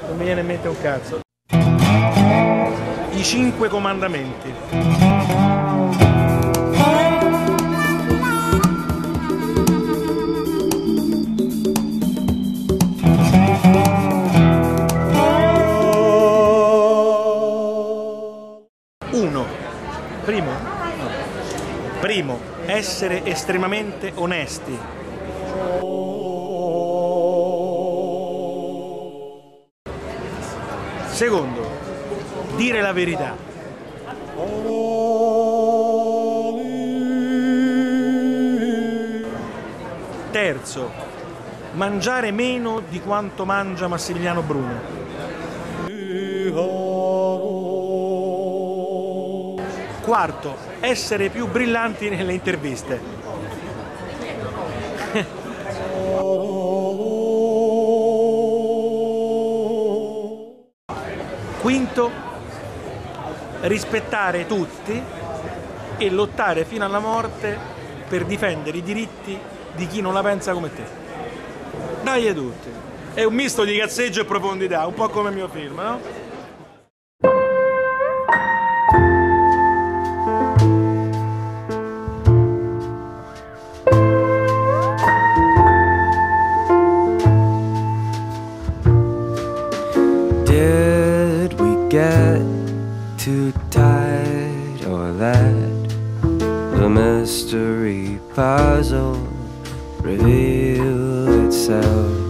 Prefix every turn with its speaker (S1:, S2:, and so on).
S1: Non mi viene in mente un cazzo. I 5 comandamenti. Uno. Primo, essere estremamente onesti. Secondo, dire la verità. Terzo, mangiare meno di quanto mangia Massimiliano Bruno. Quarto, essere più brillanti nelle interviste. Quinto, rispettare tutti e lottare fino alla morte per difendere i diritti di chi non la pensa come te. Dai tutti. È un misto di cazzeggio e profondità, un po' come il mio film, no?
S2: Did we get too tight or let the mystery puzzle reveal itself?